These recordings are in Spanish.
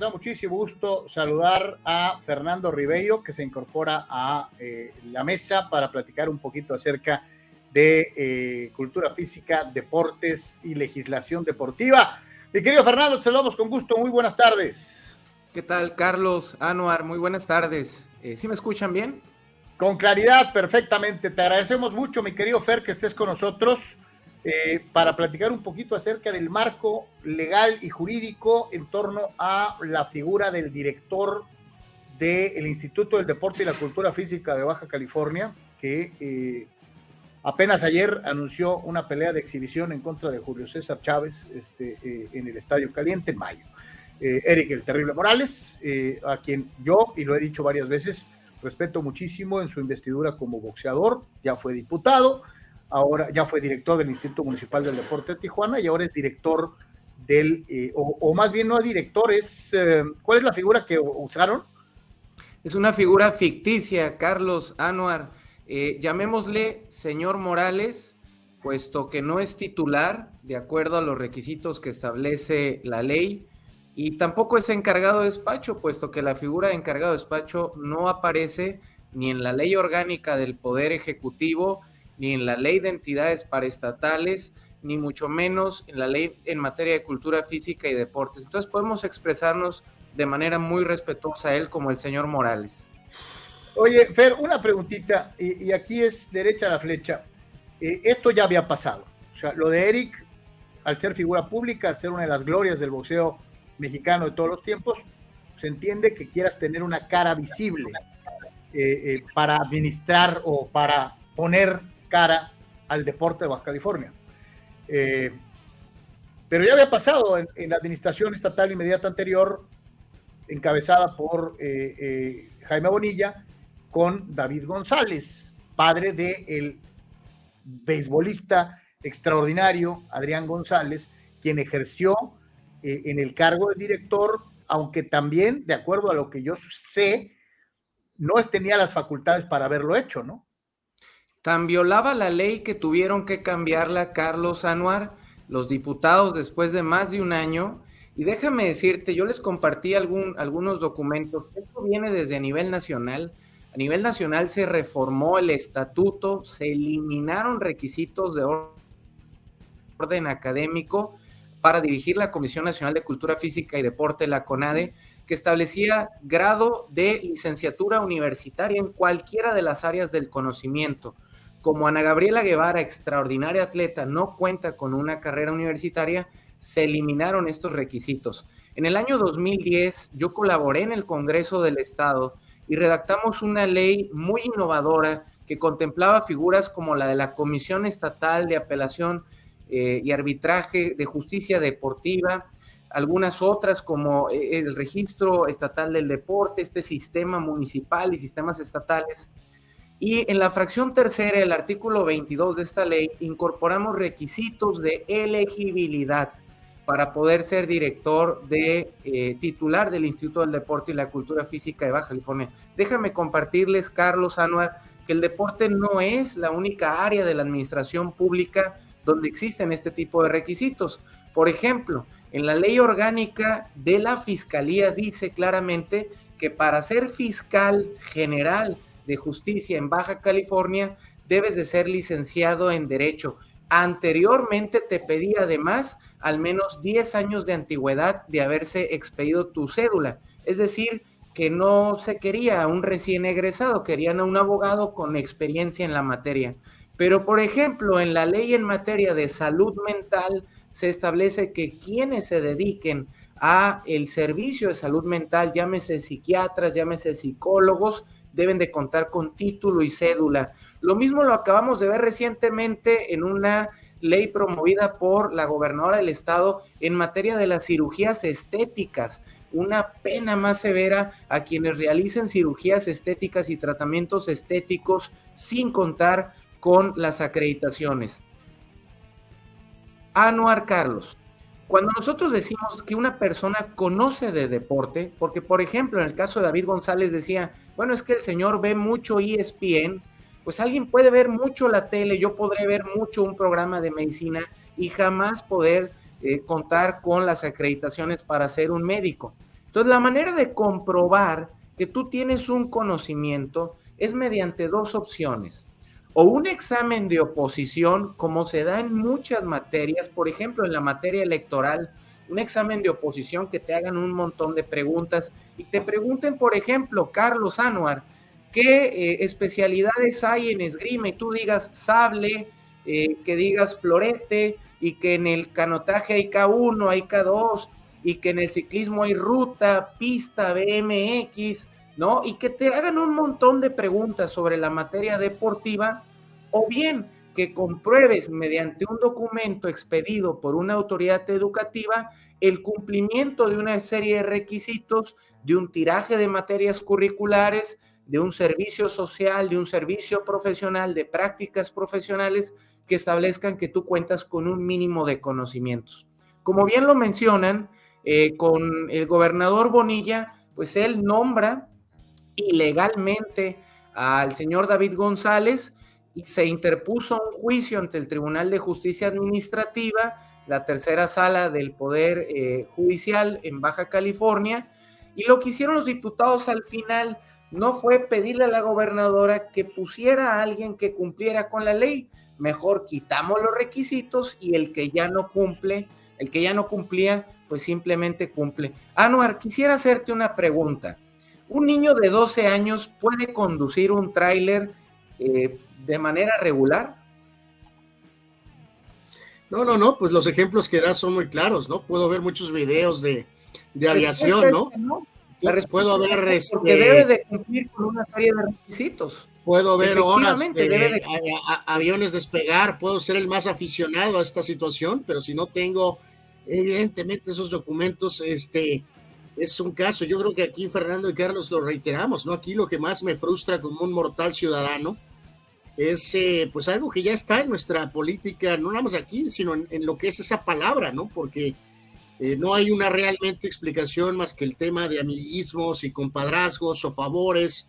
da muchísimo gusto saludar a Fernando Ribeiro, que se incorpora a la mesa para platicar un poquito acerca de cultura física, deportes y legislación deportiva. Mi querido Fernando, te saludamos con gusto. Muy buenas tardes. ¿Qué tal, Carlos? Anuar, muy buenas tardes. ¿Sí me escuchan bien? Con claridad, perfectamente. Te agradecemos mucho, mi querido Fer, que estés con nosotros para platicar un poquito acerca del marco legal y jurídico en torno a la figura del director del Instituto del Deporte y la Cultura Física de Baja California, que apenas ayer anunció una pelea de exhibición en contra de Julio César Chávez en el Estadio Caliente en mayo. Eric el Terrible Morales, a quien yo, y lo he dicho varias veces, respeto muchísimo en su investidura como boxeador, ya fue diputado, ahora ya fue director del Instituto Municipal del Deporte de Tijuana y ahora es director del, o más bien no es director, ¿cuál es la figura que usaron? Es una figura ficticia, Carlos Anuar. Llamémosle señor Morales, puesto que no es titular, de acuerdo a los requisitos que establece la ley, y tampoco es encargado de despacho, puesto que la figura de encargado de despacho no aparece ni en la ley orgánica del Poder Ejecutivo, ni en la ley de entidades paraestatales, ni mucho menos en la ley en materia de cultura física y deportes. Entonces podemos expresarnos de manera muy respetuosa a él como el señor Morales. Oye, Fer, una preguntita, y aquí es derecha a la flecha. Esto ya había pasado. O sea, lo de Eric, al ser figura pública, al ser una de las glorias del boxeo mexicano de todos los tiempos, se entiende que quieras tener una cara visible para administrar o para poner cara al deporte de Baja California. Pero ya había pasado en la administración estatal inmediata anterior, encabezada por Jaime Bonilla, con David González, padre del beisbolista extraordinario Adrián González, quien ejerció en el cargo de director, aunque también, de acuerdo a lo que yo sé, no tenía las facultades para haberlo hecho, ¿no? Tan violaba la ley que tuvieron que cambiarla, Carlos Anuar, los diputados después de más de un año. Y déjame decirte, yo les compartí algunos documentos. Esto viene desde a nivel nacional. A nivel nacional se reformó el estatuto, se eliminaron requisitos de orden académico para dirigir la Comisión Nacional de Cultura Física y Deporte, la CONADE, que establecía grado de licenciatura universitaria en cualquiera de las áreas del conocimiento. Como Ana Gabriela Guevara, extraordinaria atleta, no cuenta con una carrera universitaria, se eliminaron estos requisitos. En el año 2010 yo colaboré en el Congreso del Estado y redactamos una ley muy innovadora que contemplaba figuras como la de la Comisión Estatal de Apelación y Arbitraje de Justicia Deportiva, algunas otras como el Registro Estatal del Deporte, este sistema municipal y sistemas estatales. Y en la fracción tercera del artículo 22 de esta ley incorporamos requisitos de elegibilidad para poder ser director titular del Instituto del Deporte y la Cultura Física de Baja California. Déjame compartirles, Carlos Anuar, que el deporte no es la única área de la administración pública donde existen este tipo de requisitos. Por ejemplo, en la ley orgánica de la Fiscalía dice claramente que para ser fiscal general de justicia en Baja California debes de ser licenciado en Derecho. Anteriormente te pedía además al menos 10 años de antigüedad de haberse expedido tu cédula. Es decir, que no se quería a un recién egresado, querían a un abogado con experiencia en la materia. Pero, por ejemplo, en la ley en materia de salud mental se establece que quienes se dediquen a el servicio de salud mental, llámese psiquiatras, llámese psicólogos, deben de contar con título y cédula. Lo mismo lo acabamos de ver recientemente en una ley promovida por la gobernadora del estado en materia de las cirugías estéticas, una pena más severa a quienes realicen cirugías estéticas y tratamientos estéticos sin contar con las acreditaciones. Anuar, Carlos, cuando nosotros decimos que una persona conoce de deporte, porque por ejemplo en el caso de David González decía, bueno, es que el señor ve mucho ESPN, pues alguien puede ver mucho la tele, yo podré ver mucho un programa de medicina y jamás poder contar con las acreditaciones para ser un médico. Entonces, la manera de comprobar que tú tienes un conocimiento es mediante dos opciones. O un examen de oposición, como se da en muchas materias, por ejemplo, en la materia electoral, un examen de oposición que te hagan un montón de preguntas y te pregunten, por ejemplo, Carlos Anuar, ¿qué especialidades hay en esgrima? Y tú digas sable, que digas florete, y que en el canotaje hay K1, hay K2, y que en el ciclismo hay ruta, pista, BMX, ¿no? Y que te hagan un montón de preguntas sobre la materia deportiva, o bien que compruebes mediante un documento expedido por una autoridad educativa el cumplimiento de una serie de requisitos, de un tiraje de materias curriculares, de un servicio social, de un servicio profesional, de prácticas profesionales que establezcan que tú cuentas con un mínimo de conocimientos. Como bien lo mencionan, con el gobernador Bonilla, pues él nombra ilegalmente al señor David González y se interpuso un juicio ante el Tribunal de Justicia Administrativa, la tercera sala del Poder Judicial en Baja California, y lo que hicieron los diputados al final no fue pedirle a la gobernadora que pusiera a alguien que cumpliera con la ley, mejor quitamos los requisitos y el que ya no cumple, el que ya no cumplía, pues simplemente cumple. Anuar, quisiera hacerte una pregunta. ¿Un niño de 12 años puede conducir un tráiler de manera regular? No, pues los ejemplos que das son muy claros, ¿no? Puedo ver muchos videos de aviación, ¿no? Puedo ver porque debe de cumplir con una serie de requisitos. Puedo ver horas de aviones despegar, puedo ser el más aficionado a esta situación, pero si no tengo evidentemente esos documentos, es un caso. Yo creo que aquí Fernando y Carlos lo reiteramos, ¿no? Aquí lo que más me frustra como un mortal ciudadano es pues algo que ya está en nuestra política, no nada más aquí, sino en lo que es esa palabra, ¿no? Porque no hay una realmente explicación más que el tema de amiguismos y compadrazgos o favores,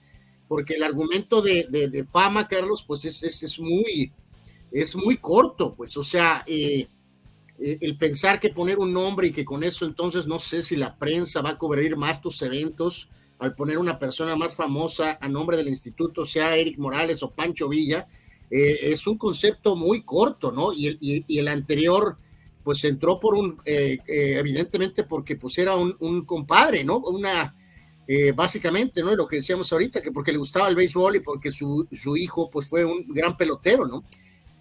porque el argumento de fama, Carlos, pues es muy corto, pues, o sea, el pensar que poner un nombre y que con eso entonces no sé si la prensa va a cubrir más tus eventos al poner una persona más famosa a nombre del instituto, sea Eric Morales o Pancho Villa, es un concepto muy corto, ¿no? Y el anterior, pues entró por evidentemente porque pues era un compadre, ¿no? Básicamente, ¿no? Lo que decíamos ahorita, que porque le gustaba el béisbol y porque su hijo pues fue un gran pelotero, ¿no?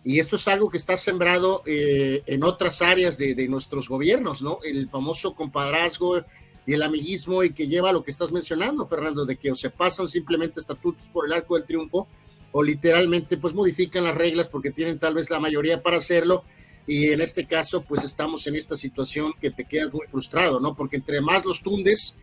Y esto es algo que está sembrado en otras áreas de nuestros gobiernos, ¿no? El famoso compadrazgo y el amiguismo, y que lleva a lo que estás mencionando, Fernando, de que o se pasan simplemente estatutos por el arco del triunfo o literalmente pues modifican las reglas porque tienen tal vez la mayoría para hacerlo, y en este caso pues estamos en esta situación que te quedas muy frustrado, ¿no? Porque entre más los tundes,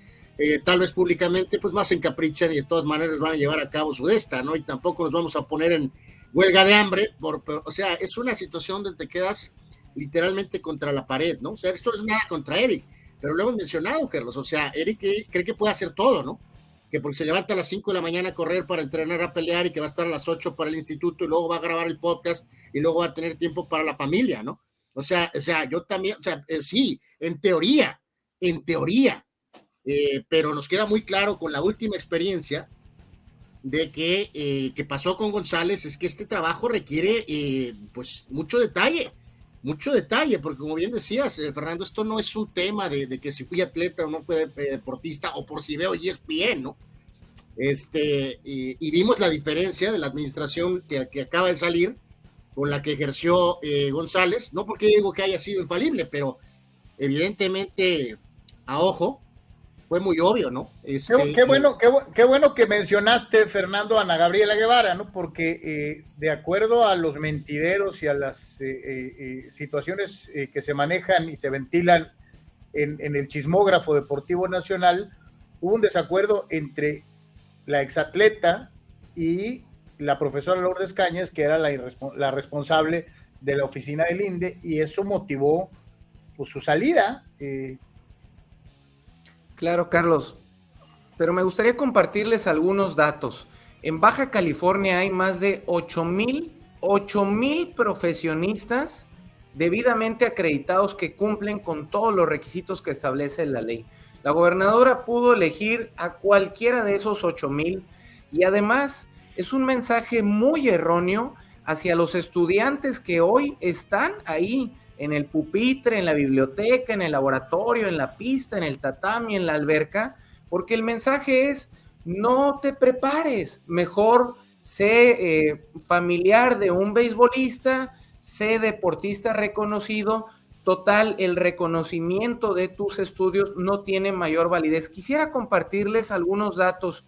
tal vez públicamente, pues más se encaprichan y de todas maneras van a llevar a cabo su esta, ¿no? Y tampoco nos vamos a poner en huelga de hambre, o sea, es una situación donde te quedas literalmente contra la pared, ¿no? O sea, esto no es nada contra Eric, pero lo hemos mencionado, Carlos, o sea, Eric cree que puede hacer todo, ¿no? Que porque se levanta a las 5 de la mañana a correr para entrenar, a pelear, y que va a estar a las 8 para el instituto y luego va a grabar el podcast y luego va a tener tiempo para la familia, ¿no? O sea, yo también, o sea, sí, en teoría, pero nos queda muy claro con la última experiencia de que pasó con González, es que este trabajo requiere pues mucho detalle, porque como bien decías, Fernando, esto no es un tema de que si fui atleta o no fui deportista, o por si veo ESPN, ¿no? Y vimos la diferencia de la administración que acaba de salir con la que ejerció González, no porque digo que haya sido infalible, pero evidentemente a ojo fue muy obvio, ¿no? Qué bueno que mencionaste, Fernando, a Ana Gabriela Guevara, ¿no? Porque de acuerdo a los mentideros y a las situaciones que se manejan y se ventilan en el chismógrafo deportivo nacional, hubo un desacuerdo entre la exatleta y la profesora Lourdes Cañas, que era la responsable de la oficina del INDE, y eso motivó pues, su salida. Claro, Carlos, pero me gustaría compartirles algunos datos. En Baja California hay más de 8,000 profesionistas debidamente acreditados que cumplen con todos los requisitos que establece la ley. La gobernadora pudo elegir a cualquiera de esos 8,000 y además es un mensaje muy erróneo hacia los estudiantes que hoy están ahí en el pupitre, en la biblioteca, en el laboratorio, en la pista, en el tatami, en la alberca, porque el mensaje es: no te prepares, mejor sé familiar de un beisbolista, sé deportista reconocido. Total, el reconocimiento de tus estudios no tiene mayor validez. Quisiera compartirles algunos datos.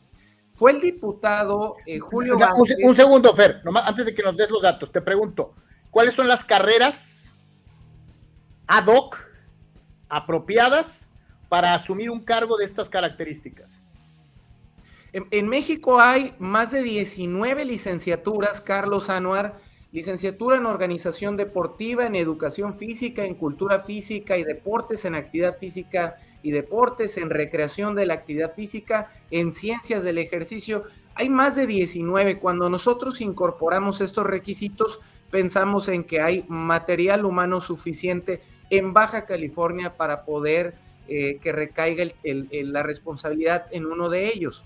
Fue el diputado Julio Vázquez. Un segundo, Fer, nomás, antes de que nos des los datos, te pregunto, ¿cuáles son las carreras ad hoc apropiadas para asumir un cargo de estas características? En México hay más de 19 licenciaturas, Carlos Anuar, licenciatura en organización deportiva, en educación física, en cultura física y deportes, en actividad física y deportes, en recreación de la actividad física, en ciencias del ejercicio. Hay más de 19. Cuando nosotros incorporamos estos requisitos, pensamos en que hay material humano suficiente en Baja California para poder que recaiga la responsabilidad en uno de ellos.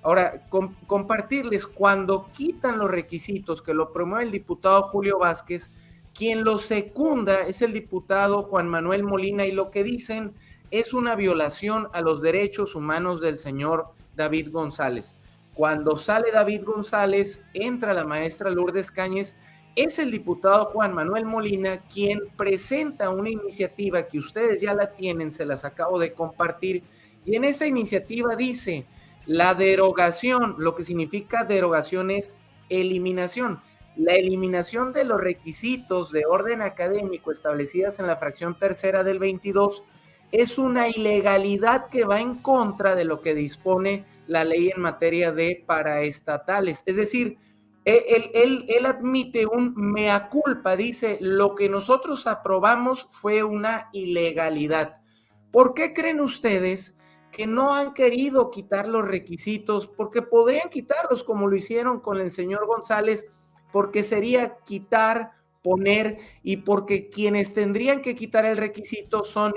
Ahora, compartirles, cuando quitan los requisitos, que lo promueve el diputado Julio Vázquez, quien lo secunda es el diputado Juan Manuel Molina, y lo que dicen es una violación a los derechos humanos del señor David González. Cuando sale David González, entra la maestra Lourdes Cáñez, es el diputado Juan Manuel Molina quien presenta una iniciativa que ustedes ya la tienen, se las acabo de compartir, y en esa iniciativa dice: la derogación, lo que significa derogación es eliminación. La eliminación de los requisitos de orden académico establecidas en la fracción tercera del 22 es una ilegalidad que va en contra de lo que dispone la ley en materia de paraestatales. Es decir, él admite un mea culpa, dice: lo que nosotros aprobamos fue una ilegalidad. ¿Por qué creen ustedes que no han querido quitar los requisitos? Porque podrían quitarlos como lo hicieron con el señor González, porque sería quitar, poner, y porque quienes tendrían que quitar el requisito son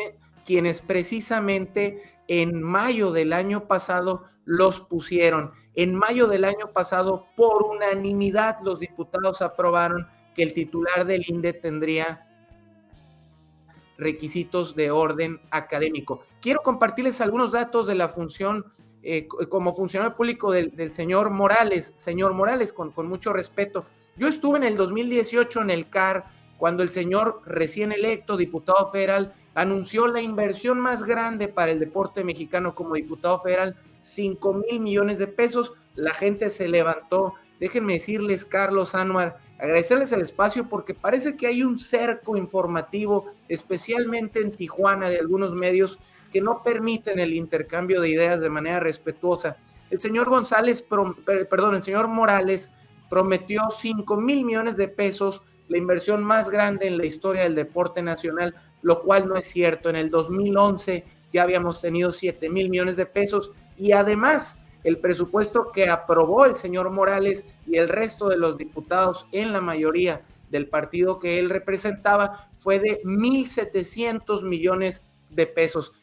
quienes precisamente en mayo del año pasado los pusieron. En mayo del año pasado, por unanimidad, los diputados aprobaron que el titular del INDE tendría requisitos de orden académico. Quiero compartirles algunos datos de la función como funcionario público del señor Morales. Señor Morales, con mucho respeto, yo estuve en el 2018 en el CAR, cuando el señor recién electo diputado federal anunció la inversión más grande para el deporte mexicano como diputado federal, 5,000 millones de pesos. La gente se levantó. Déjenme decirles, Carlos Anuar, agradecerles el espacio, porque parece que hay un cerco informativo, especialmente en Tijuana, de algunos medios que no permiten el intercambio de ideas de manera respetuosa. El señor el señor Morales prometió 5,000 millones de pesos, la inversión más grande en la historia del deporte nacional, lo cual no es cierto. En el 2011 ya habíamos tenido 7,000 millones de pesos, y además el presupuesto que aprobó el señor Morales y el resto de los diputados, en la mayoría del partido que él representaba, fue de 1,700 millones de pesos,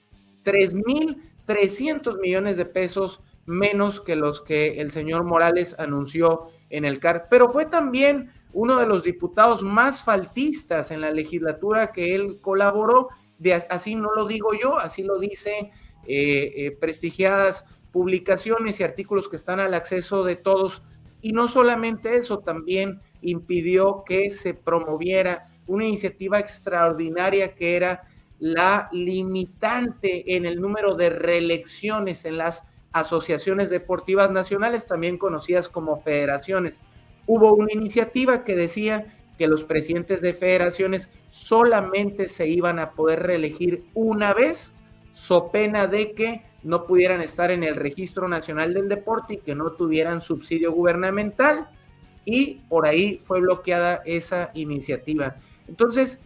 3,300 millones de pesos menos que los que el señor Morales anunció en el CAR. Pero fue también uno de los diputados más faltistas en la legislatura que él colaboró. Así no lo digo yo, así lo dice prestigiadas publicaciones y artículos que están al acceso de todos. Y no solamente eso, también impidió que se promoviera una iniciativa extraordinaria, que era la limitante en el número de reelecciones en las asociaciones deportivas nacionales, también conocidas como federaciones. Hubo una iniciativa que decía que los presidentes de federaciones solamente se iban a poder reelegir una vez, so pena de que no pudieran estar en el Registro Nacional del Deporte y que no tuvieran subsidio gubernamental, y por ahí fue bloqueada esa iniciativa. Entonces,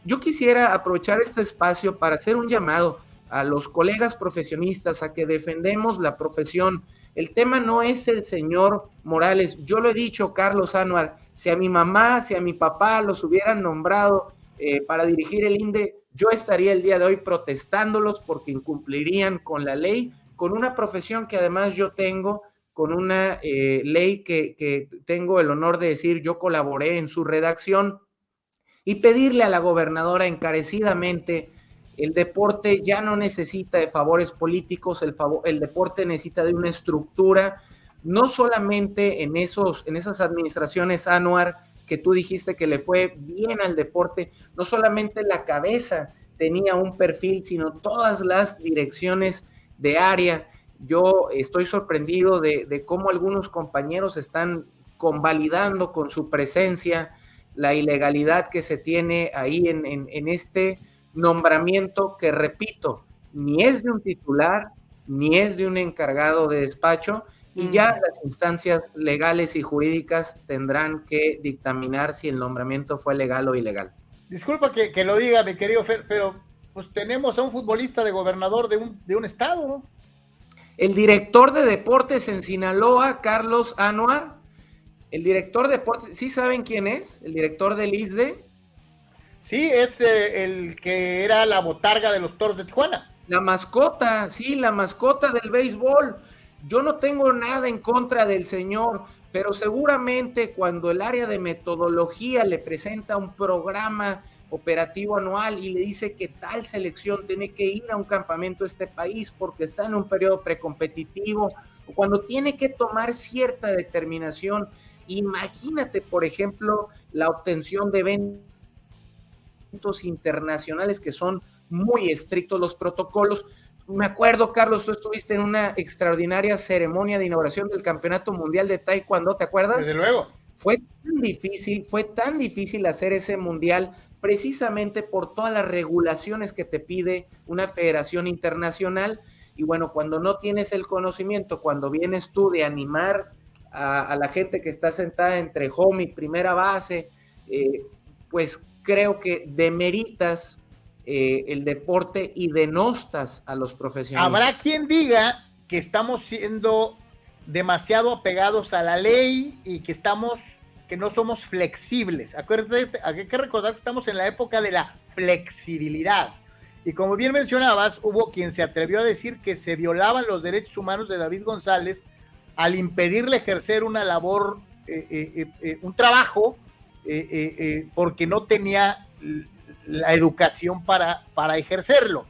yo quisiera aprovechar este espacio para hacer un llamado a los colegas profesionistas a que defendemos la profesión. El tema no es el señor Morales. Yo lo he dicho, Carlos Anuar, si a mi mamá, si a mi papá los hubieran nombrado para dirigir el INDE, yo estaría el día de hoy protestándolos porque incumplirían con la ley, con una profesión que además yo tengo, con una ley que tengo el honor de decir, yo colaboré en su redacción, y pedirle a la gobernadora encarecidamente, el deporte ya no necesita de favores políticos, el deporte necesita de una estructura, no solamente en esas administraciones, Anuar, que tú dijiste que le fue bien al deporte, no solamente la cabeza tenía un perfil, sino todas las direcciones de área. Yo estoy sorprendido de cómo algunos compañeros están convalidando con su presencia la ilegalidad que se tiene ahí en este nombramiento que, repito, ni es de un titular, ni es de un encargado de despacho, y ya las instancias legales y jurídicas tendrán que dictaminar si el nombramiento fue legal o ilegal. Disculpa que lo diga, mi querido Fer, pero pues tenemos a un futbolista de gobernador de un estado, ¿no? El director de deportes en Sinaloa, Carlos Anuar, el director de deportes, ¿sí saben quién es? El director del ISDE. Sí, es el que era la botarga de los Toros de Tijuana. La mascota, sí, la mascota del béisbol. Yo no tengo nada en contra del señor, pero seguramente cuando el área de metodología le presenta un programa operativo anual y le dice que tal selección tiene que ir a un campamento a este país porque está en un periodo precompetitivo, o cuando tiene que tomar cierta determinación, imagínate, por ejemplo, la obtención de eventos internacionales que son muy estrictos los protocolos. Me acuerdo, Carlos, tú estuviste en una extraordinaria ceremonia de inauguración del Campeonato Mundial de Taekwondo, ¿te acuerdas? Desde luego. Fue tan difícil hacer ese mundial precisamente por todas las regulaciones que te pide una federación internacional. Y bueno, cuando no tienes el conocimiento, cuando vienes tú de animar a la gente que está sentada entre home y primera base, pues creo que demeritas el deporte y denostas a los profesionales. Habrá quien diga que estamos siendo demasiado apegados a la ley y que no somos flexibles. Acuérdate, hay que recordar que estamos en la época de la flexibilidad. Y como bien mencionabas, hubo quien se atrevió a decir que se violaban los derechos humanos de David González al impedirle ejercer una labor, un trabajo, porque no tenía la educación para ejercerlo.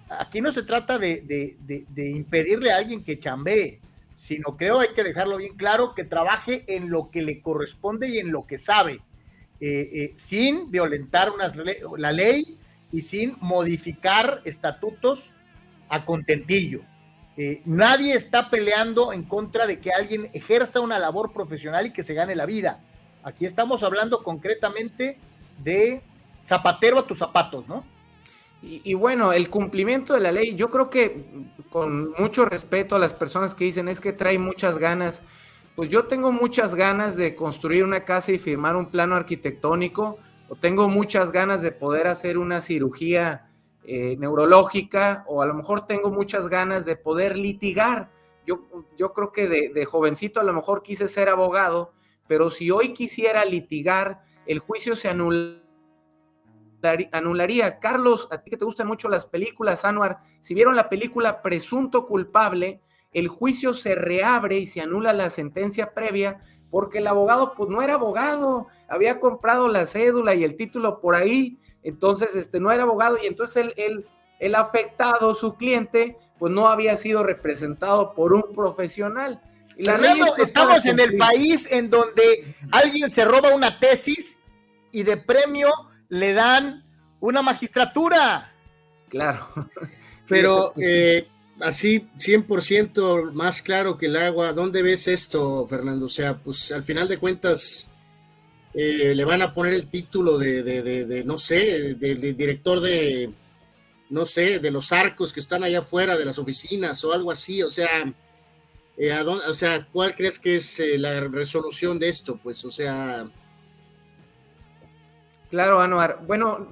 Aquí no se trata de impedirle a alguien que chambee, sino creo hay que dejarlo bien claro, que trabaje en lo que le corresponde y en lo que sabe, sin violentar la ley y sin modificar estatutos a contentillo. Nadie está peleando en contra de que alguien ejerza una labor profesional y que se gane la vida. Aquí estamos hablando concretamente de zapatero a tus zapatos, ¿no? Y bueno, el cumplimiento de la ley, yo creo que con mucho respeto a las personas que dicen es que trae muchas ganas, pues yo tengo muchas ganas de construir una casa y firmar un plano arquitectónico, o tengo muchas ganas de poder hacer una cirugía neurológica, o a lo mejor tengo muchas ganas de poder litigar. Yo creo que de jovencito a lo mejor quise ser abogado, pero si hoy quisiera litigar, el juicio se anularía. Carlos, a ti que te gustan mucho las películas, Anuar, si vieron la película Presunto Culpable, el juicio se reabre y se anula la sentencia previa porque el abogado pues no era abogado, había comprado la cédula y el título por ahí, entonces no era abogado, y entonces el afectado, su cliente, pues no había sido representado por un profesional. Y Fernando, estamos en el país en donde alguien se roba una tesis y de premio le dan una magistratura. Claro. Pero así 100% más claro que el agua, ¿dónde ves esto, Fernando? O sea, pues al final de cuentas le van a poner el título de no sé, de director de, no sé, de los arcos que están allá afuera de las oficinas o algo así. O sea, ¿cuál crees que es la resolución de esto? Pues, o sea... Claro, Anuar. Bueno,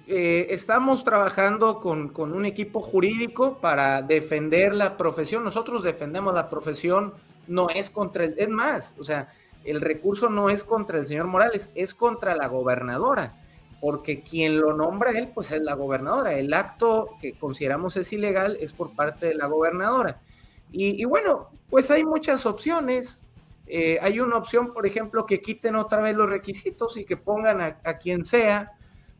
estamos trabajando con un equipo jurídico para defender la profesión. Nosotros defendemos la profesión, no es contra es más, o sea, el recurso no es contra el señor Morales, es contra la gobernadora. porque quien lo nombra él, pues es la gobernadora. El acto que consideramos es ilegal es por parte de la gobernadora. Y bueno, pues hay muchas opciones. Hay una opción, por ejemplo, que quiten otra vez los requisitos y que pongan a quien sea,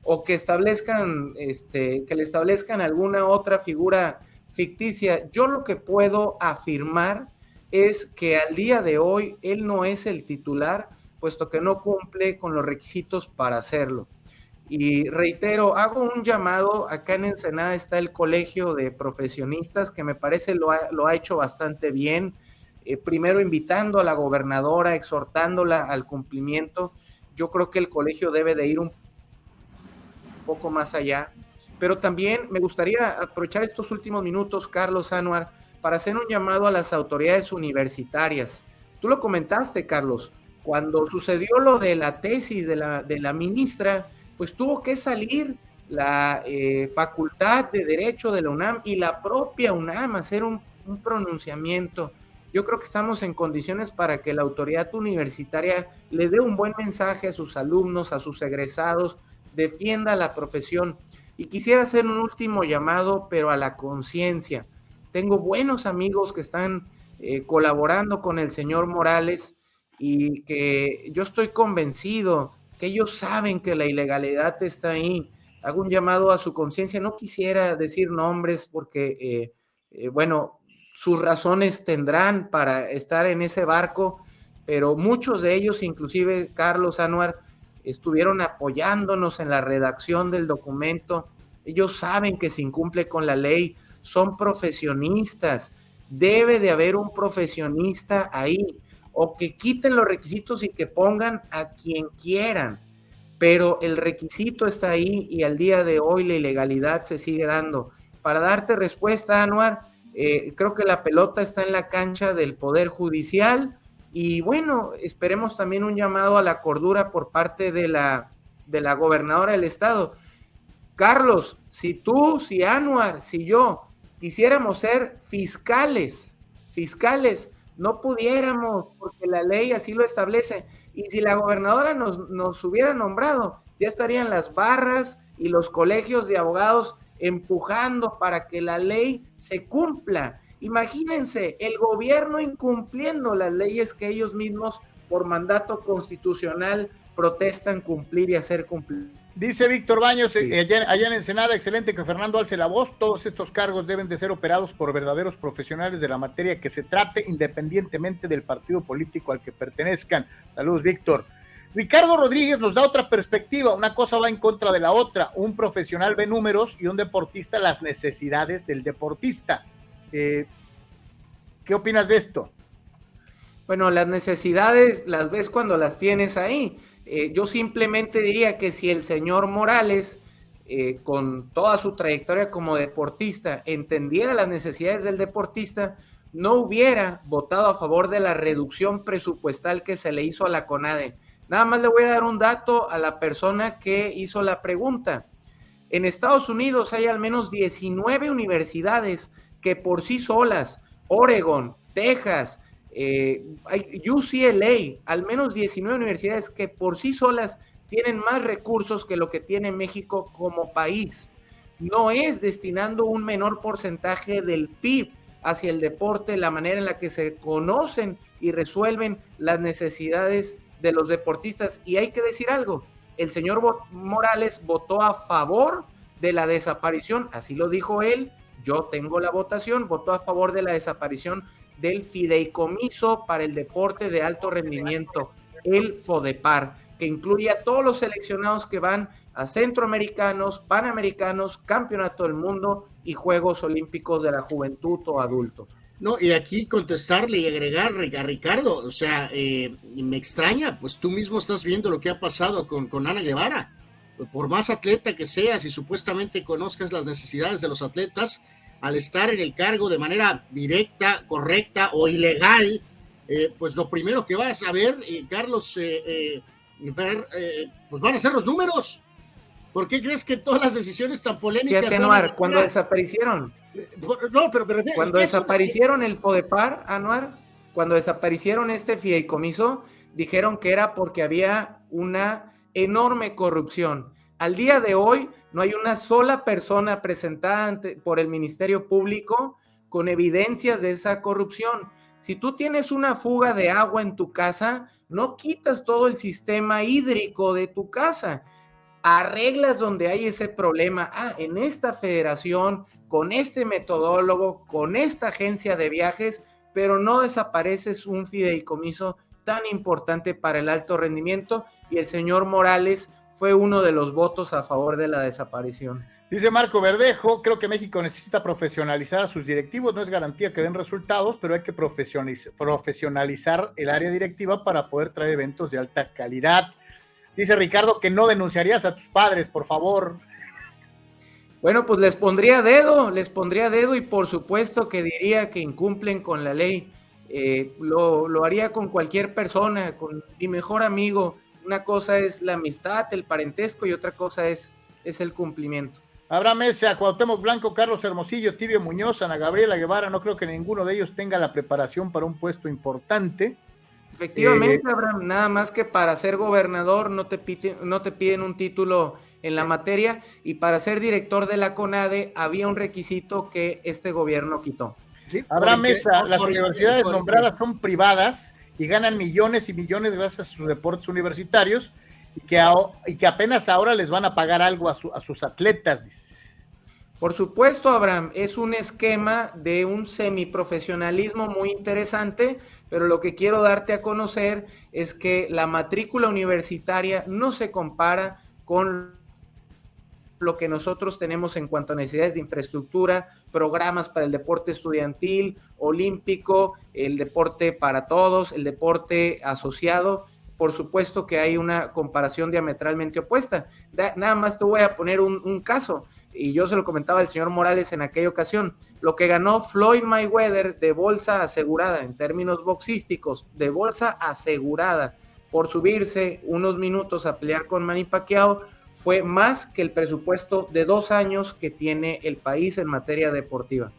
o que establezcan, que le establezcan alguna otra figura ficticia. Yo lo que puedo afirmar es que al día de hoy él no es el titular, puesto que no cumple con los requisitos para hacerlo. Y reitero, hago un llamado, acá en Ensenada está el Colegio de Profesionistas, que me parece lo ha hecho bastante bien, primero invitando a la gobernadora, exhortándola al cumplimiento. Yo creo que el colegio debe de ir un poco más allá, pero también me gustaría aprovechar estos últimos minutos, Carlos Anuar, para hacer un llamado a las autoridades universitarias. Tú lo comentaste, Carlos, cuando sucedió lo de la tesis de la ministra, pues tuvo que salir la Facultad de Derecho de la UNAM y la propia UNAM a hacer un pronunciamiento. Yo creo que estamos en condiciones para que la autoridad universitaria le dé un buen mensaje a sus alumnos, a sus egresados, defienda la profesión. Y quisiera hacer un último llamado, pero a la conciencia. Tengo buenos amigos que están colaborando con el señor Morales y que yo estoy convencido que ellos saben que la ilegalidad está ahí. Hago un llamado a su conciencia. No quisiera decir nombres porque, bueno, sus razones tendrán para estar en ese barco, pero muchos de ellos, inclusive Carlos Anuar, estuvieron apoyándonos en la redacción del documento. Ellos saben que se incumple con la ley, son profesionistas, debe de haber un profesionista ahí, o que quiten los requisitos y que pongan a quien quieran, pero el requisito está ahí y al día de hoy la ilegalidad se sigue dando. Para darte respuesta, Anuar, creo que la pelota está en la cancha del Poder Judicial y bueno, esperemos también un llamado a la cordura por parte de la gobernadora del estado. Carlos, si tú, si Anuar, si yo quisiéramos ser fiscales, no pudiéramos porque la ley así lo establece. Y si la gobernadora nos hubiera nombrado, ya estarían las barras y los colegios de abogados empujando para que la ley se cumpla. Imagínense, el gobierno incumpliendo las leyes que ellos mismos por mandato constitucional protestan cumplir y hacer cumplir. Dice Víctor Baños, sí. allá en Ensenada, excelente que Fernando alce la voz. Todos estos cargos deben de ser operados por verdaderos profesionales de la materia que se trate, independientemente del partido político al que pertenezcan. Saludos, Víctor. Ricardo Rodríguez nos da otra perspectiva. Una cosa va en contra de la otra. Un profesional ve números y un deportista las necesidades del deportista. ¿Qué opinas de esto? Bueno, las necesidades las ves cuando las tienes ahí. Yo simplemente diría que si el señor Morales, con toda su trayectoria como deportista, entendiera las necesidades del deportista, no hubiera votado a favor de la reducción presupuestal que se le hizo a la CONADE. Nada más le voy a dar un dato a la persona que hizo la pregunta. En Estados Unidos hay al menos 19 universidades que por sí solas, Oregon, Texas, hay UCLA, al menos 19 universidades que por sí solas tienen más recursos que lo que tiene México como país. No es destinando un menor porcentaje del PIB hacia el deporte, la manera en la que se conocen y resuelven las necesidades de los deportistas. Y hay que decir algo, el señor Morales votó a favor de la desaparición, así lo dijo él, yo tengo la votación, votó a favor de la desaparición del fideicomiso para el deporte de alto rendimiento, el FODEPAR, que incluye a todos los seleccionados que van a centroamericanos, panamericanos, campeonato del mundo y Juegos Olímpicos de la Juventud o adultos. No, y aquí contestarle y agregar a Ricardo, o sea, me extraña, pues tú mismo estás viendo lo que ha pasado con Ana Guevara. Por más atleta que seas y supuestamente conozcas las necesidades de los atletas, al estar en el cargo de manera directa, correcta o ilegal, pues lo primero que vas a ver, Carlos, pues van a ser los números. ¿Por qué crees que todas las decisiones tan polémicas... Fíjate, Anuar, cuando desaparecieron... No, pero cuando desaparecieron el FODEPAR, Anuar, cuando desaparecieron este fideicomiso, dijeron que era porque había una enorme corrupción. Al día de hoy no hay una sola persona presentada por el Ministerio Público con evidencias de esa corrupción. Si tú tienes una fuga de agua en tu casa, no quitas todo el sistema hídrico de tu casa, arreglas donde hay ese problema. En esta federación, con este metodólogo, con esta agencia de viajes, pero no desapareces un fideicomiso tan importante para el alto rendimiento, y el señor Morales fue uno de los votos a favor de la desaparición. Dice Marco Verdejo, creo que México necesita profesionalizar a sus directivos, no es garantía que den resultados, pero hay que profesionalizar el área directiva para poder traer eventos de alta calidad. Dice Ricardo que no denunciarías a tus padres, por favor. Bueno, pues les pondría dedo y por supuesto que diría que incumplen con la ley. Lo haría con cualquier persona, con mi mejor amigo. Una cosa es la amistad, el parentesco, y otra cosa es el cumplimiento. Abraham Mesa, Cuauhtémoc Blanco, Carlos Hermosillo, Tibio Muñoz, Ana Gabriela Guevara, no creo que ninguno de ellos tenga la preparación para un puesto importante. Efectivamente, Abraham, nada más que para ser gobernador no te piden un título en la materia, y para ser director de la CONADE había un requisito que este gobierno quitó. Sí, Abraham Mesa, las universidades nombradas son privadas y ganan millones y millones gracias a sus deportes universitarios, y que apenas ahora les van a pagar algo a sus atletas, dice. Por supuesto, Abraham, es un esquema de un semiprofesionalismo muy interesante, pero lo que quiero darte a conocer es que la matrícula universitaria no se compara con lo que nosotros tenemos en cuanto a necesidades de infraestructura, programas para el deporte estudiantil, olímpico, el deporte para todos, el deporte asociado. Por supuesto que hay una comparación diametralmente opuesta. Nada más te voy a poner un caso, y yo se lo comentaba al señor Morales en aquella ocasión. Lo que ganó Floyd Mayweather de bolsa asegurada, en términos boxísticos, de bolsa asegurada, por subirse unos minutos a pelear con Manny Pacquiao, fue más que el presupuesto de 2 años que tiene el país en materia deportiva.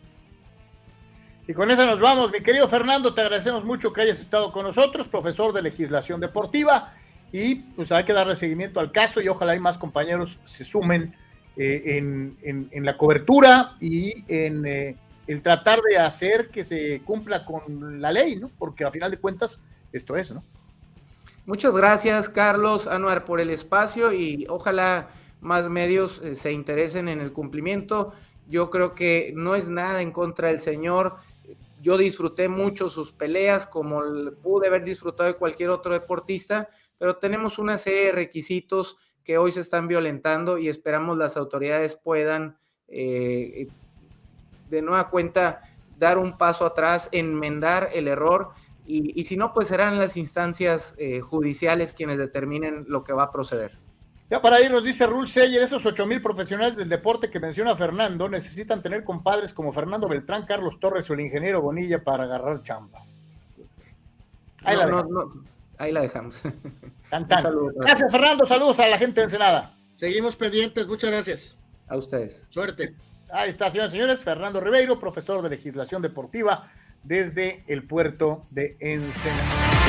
Y con eso nos vamos, mi querido Fernando, te agradecemos mucho que hayas estado con nosotros, profesor de legislación deportiva, y pues hay que darle seguimiento al caso, y ojalá hay más compañeros se sumen en la cobertura y en el tratar de hacer que se cumpla con la ley, ¿no? Porque a final de cuentas esto es, ¿no? Muchas gracias, Carlos, Anuar, por el espacio, y ojalá más medios se interesen en el cumplimiento. Yo creo que no es nada en contra del señor. Yo disfruté mucho sus peleas, como pude haber disfrutado de cualquier otro deportista, pero tenemos una serie de requisitos que hoy se están violentando, y esperamos las autoridades puedan, de nueva cuenta, dar un paso atrás, enmendar el error, y si no, pues serán las instancias judiciales quienes determinen lo que va a proceder. Ya para irnos, dice Rul Seyer, esos 8,000 profesionales del deporte que menciona Fernando necesitan tener compadres como Fernando Beltrán, Carlos Torres o el ingeniero Bonilla para agarrar chamba. Ahí la dejamos. Saludo, gracias, Fernando, saludos a la gente de Ensenada. Seguimos pendientes, muchas gracias. A ustedes. Suerte. Ahí está, señoras y señores, Fernando Ribeiro, profesor de legislación deportiva desde el puerto de Ensenada.